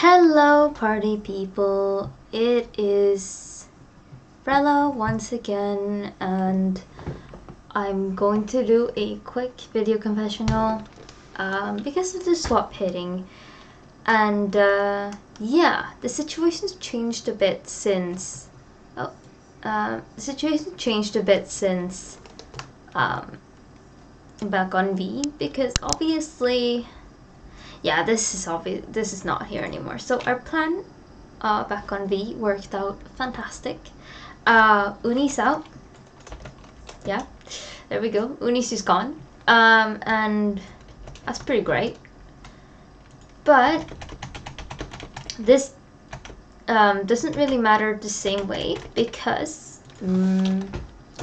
Hello party people, it is Frella once again, and I'm going to do a quick video confessional because of the swap hitting. And yeah, the situation's changed a bit since back on V, because obviously, yeah, this is not here anymore. So our plan back on V worked out fantastic. Uni's out. Yeah, there we go. Uni's just gone. And that's pretty great. But this doesn't really matter the same way because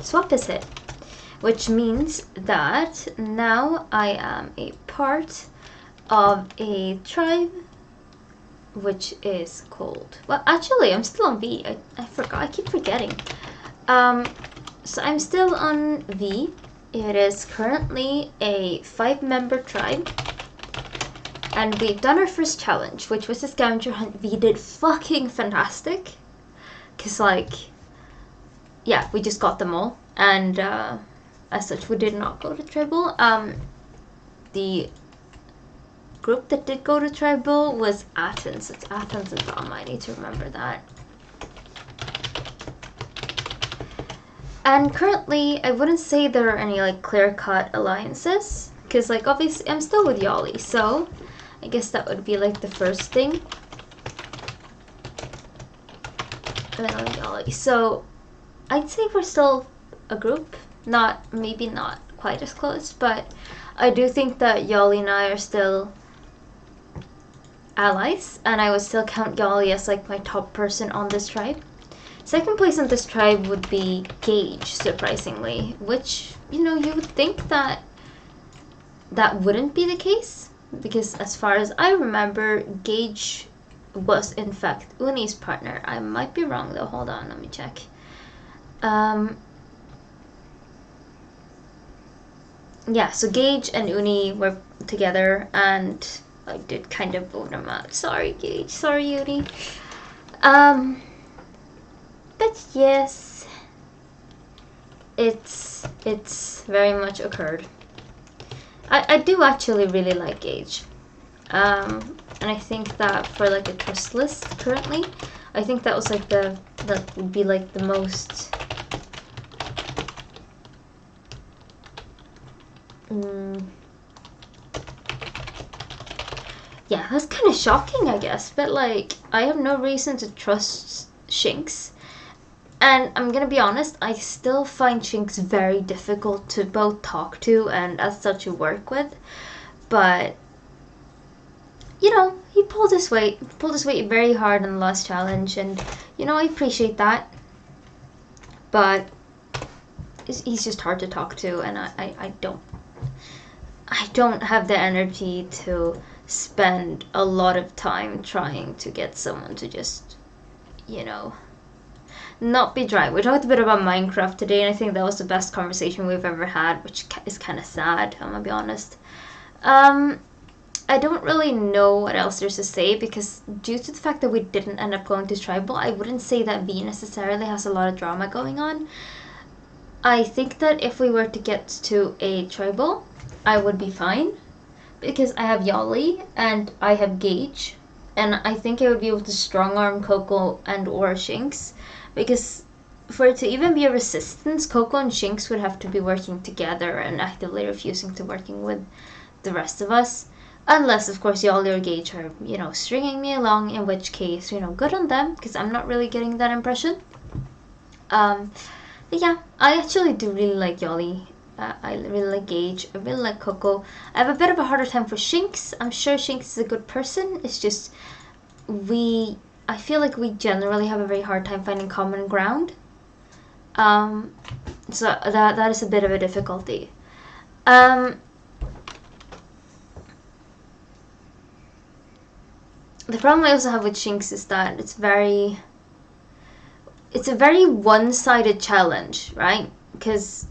swap is hit, which means that now I am a part of a tribe which is called, well, actually I'm still on V. I forgot, I keep forgetting. So I'm still on V. It is currently a 5-member tribe, and we've done our first challenge, which was the scavenger hunt. We did fucking fantastic, cause like, yeah, we just got them all, and as such we did not go to tribal. The group that did go to tribal was Athens. It's Athens and Drama. I need to remember that. And currently, I wouldn't say there are any like clear-cut alliances, because like obviously I'm still with Yali, so I guess that would be like the first thing. And then Yali. So I'd say we're still a group. Maybe not quite as close, but I do think that Yali and I are still allies, and I would still count Yali as like my top person on this tribe. Second place on this tribe would be Gage, surprisingly, which, you know, you would think that that wouldn't be the case, because as far as I remember, Gage was in fact Uni's partner. I might be wrong though, hold on, let me check. Yeah, so Gage and Uni were together, and I did kind of vote them out. Sorry, Gage. Sorry, Uni. But yes, it's very much occurred. I do actually really like Gage. And I think that for like a trust list currently, I think that was like that would be like the most yeah, that's kind of shocking, I guess, but like, I have no reason to trust Shinx. And I'm gonna be honest, I still find Shinx very difficult to both talk to and as such to work with. But, you know, he pulled his weight very hard in the last challenge, and, you know, I appreciate that. But he's just hard to talk to, and I don't have the energy to spend a lot of time trying to get someone to just, you know, not be dry. We talked a bit about Minecraft today, and I think that was the best conversation we've ever had, which is kind of sad, I'm gonna be honest. I don't really know what else there's to say, because due to the fact that we didn't end up going to tribal, I wouldn't say that V necessarily has a lot of drama going on. I think that if we were to get to a tribal, I would be fine, because I have Yali and I have Gage, and I think I would be able to strong arm Coco and or Shinx, because for it to even be a resistance, Coco and Shinx would have to be working together and actively refusing to working with the rest of us, unless of course Yali or Gage are, you know, stringing me along, in which case, you know, good on them, because I'm not really getting that impression. But yeah, I actually do really like Yali. I really like Gage. I really like Coco. I have a bit of a harder time for Shinx. I'm sure Shinx is a good person. It's just I feel like we generally have a very hard time finding common ground. So that is a bit of a difficulty. The problem I also have with Shinx is that it's a very one-sided challenge, right? Because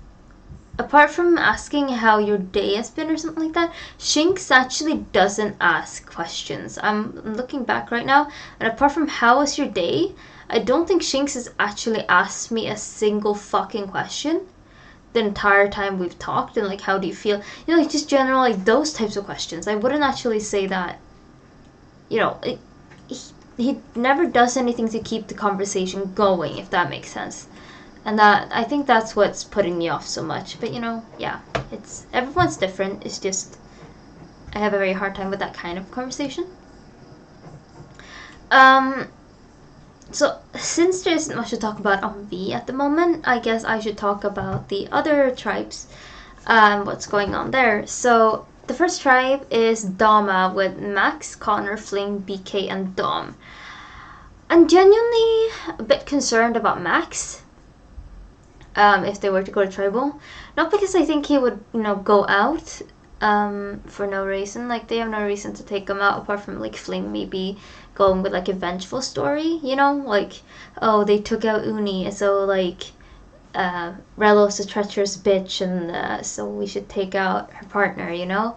apart from asking how your day has been or something like that, Shinx actually doesn't ask questions. I'm looking back right now, and apart from how was your day, I don't think Shinx has actually asked me a single fucking question the entire time we've talked. And like, how do you feel? You know, like just general, like those types of questions. I wouldn't actually say that, you know, he never does anything to keep the conversation going, if that makes sense. And that, I think that's what's putting me off so much. But you know, yeah, it's, everyone's different. It's just, I have a very hard time with that kind of conversation. So since there isn't much to talk about on V at the moment, I guess I should talk about the other tribes, what's going on there. So the first tribe is Dama with Max, Connor, Fling, BK, and Dom. I'm genuinely a bit concerned about Max. If they were to go to tribal, not because I think he would, you know, go out for no reason. Like, they have no reason to take him out apart from like Fling maybe going with like a vengeful story, you know, like, oh, they took out Uni, so like Relo's a treacherous bitch, and so we should take out her partner, you know.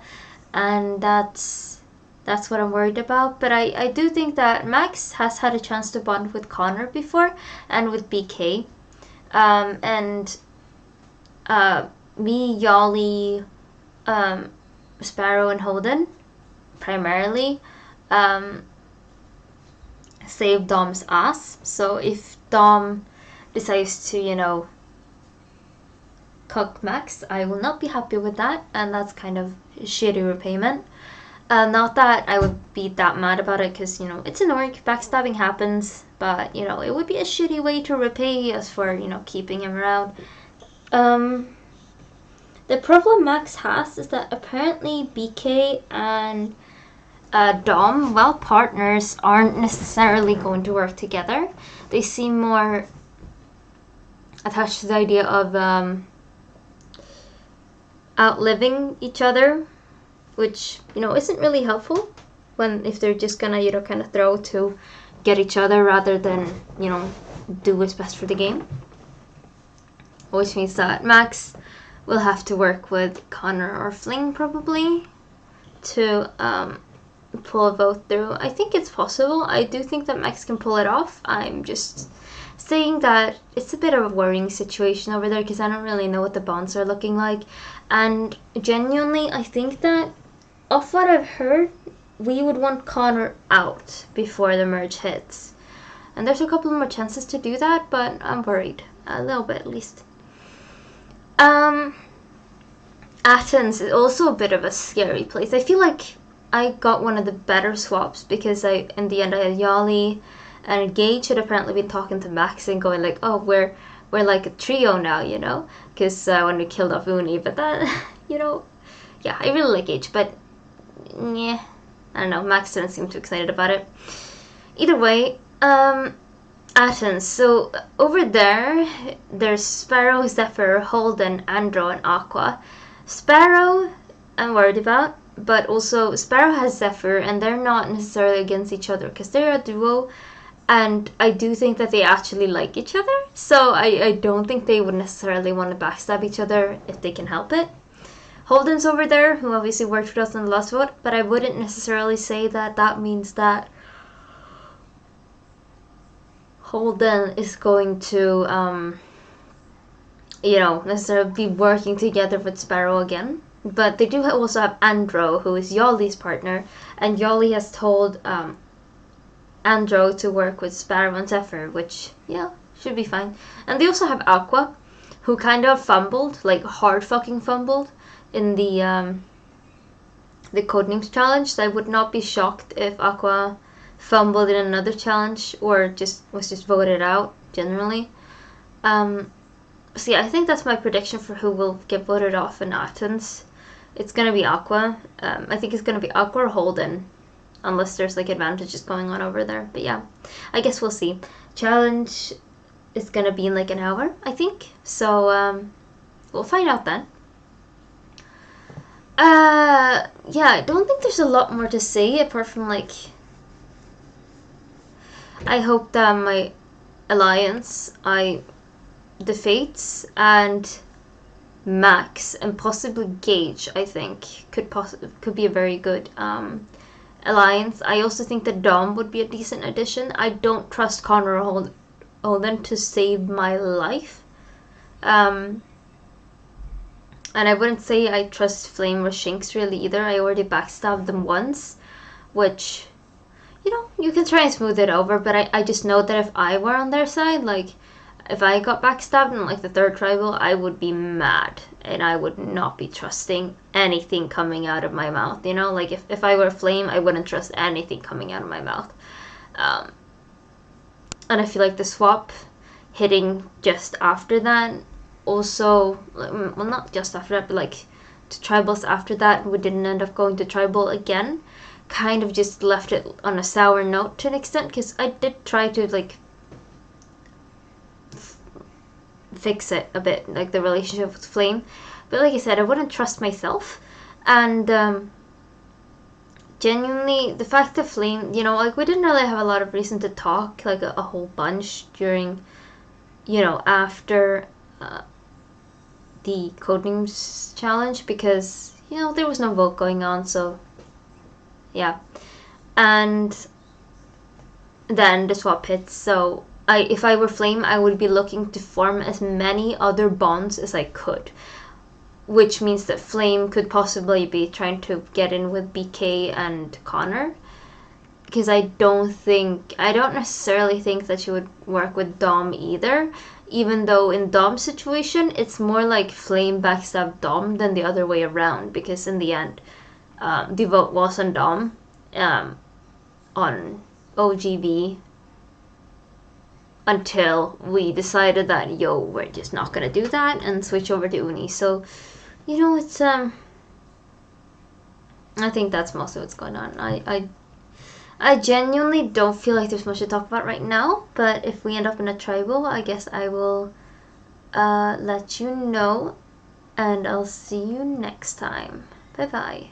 And that's what I'm worried about. But I do think that Max has had a chance to bond with Connor before and with BK. And me, Yali, Sparrow, and Holden primarily save Dom's ass. So if Dom decides to, you know, cuck Max, I will not be happy with that, and that's kind of shitty repayment. Not that I would be that mad about it, because, you know, it's an orc, backstabbing happens, but, you know, it would be a shitty way to repay us for, you know, keeping him around. The problem Max has is that apparently BK and Dom, while partners, aren't necessarily going to work together. They seem more attached to the idea of outliving each other, which, you know, isn't really helpful when, if they're just gonna, you know, kind of throw to get each other rather than, you know, do what's best for the game. Which means that Max will have to work with Connor or Fling probably to pull a vote through. I think it's possible. I do think that Max can pull it off. I'm just saying that it's a bit of a worrying situation over there because I don't really know what the bonds are looking like. And genuinely, I think that, off what I've heard, we would want Connor out before the merge hits. And there's a couple more chances to do that, but I'm worried. A little bit, at least. Athens is also a bit of a scary place. I feel like I got one of the better swaps because in the end I had Yali, and Gage had apparently been talking to Max and going like, oh, we're like a trio now, you know, because when we killed off Uni. But that, you know, yeah, I really like Gage, but yeah, I don't know, Max didn't seem too excited about it. Either way, Athens. So over there, there's Sparrow, Zephyr, Holden, Andro, and Aqua. Sparrow, I'm worried about, but also Sparrow has Zephyr, and they're not necessarily against each other because they're a duo, and I do think that they actually like each other. So I don't think they would necessarily want to backstab each other if they can help it. Holden's over there, who obviously worked with us in the last vote, but I wouldn't necessarily say that that means that Holden is going to, you know, necessarily be working together with Sparrow again. But they do also have Andro, who is Yali's partner, and Yali has told Andro to work with Sparrow and Zephyr, which, yeah, should be fine. And they also have Aqua, who kind of fumbled, like hard fucking fumbled, in the Codenames challenge. So I would not be shocked if Aqua fumbled in another challenge or was just voted out generally. So yeah, I think that's my prediction for who will get voted off in Athens. It's gonna be Aqua. I think it's gonna be Aqua or Holden, unless there's like advantages going on over there. But yeah, I guess we'll see. Challenge is gonna be in like an hour, I think. So we'll find out then. Yeah, I don't think there's a lot more to say apart from like, I hope that my alliance defeats, and Max and possibly Gage, I think, could be a very good alliance. I also think that Dom would be a decent addition. I don't trust Connor or Holden to save my life. And I wouldn't say I trust Flame or Shinx really either. I already backstabbed them once, which, you know, you can try and smooth it over, but I just know that if I were on their side, like, if I got backstabbed in like the third tribal, I would be mad and I would not be trusting anything coming out of my mouth, you know? Like, if I were Flame, I wouldn't trust anything coming out of my mouth. And I feel like the swap hitting just after that also, well, not just after that, but like to tribals after that, we didn't end up going to tribal again, kind of just left it on a sour note to an extent, because I did try to like fix it a bit, like the relationship with Flame, but like I said, I wouldn't trust myself. And genuinely, the fact that Flame, you know, like, we didn't really have a lot of reason to talk, like a whole bunch during, you know, after the Codenames challenge, because, you know, there was no vote going on, so yeah. And then the swap hits, so if I were Flame, I would be looking to form as many other bonds as I could, which means that Flame could possibly be trying to get in with BK and Connor, because I don't necessarily think that she would work with Dom either, even though in Dom's situation, it's more like Flame backstab Dom than the other way around, because in the end, the vote was on Dom, on OGB, until we decided that, yo, we're just not gonna do that and switch over to Uni. So, you know, it's I think that's most of what's going on. I genuinely don't feel like there's much to talk about right now, but if we end up in a tribal, I guess I will let you know, and I'll see you next time. Bye bye.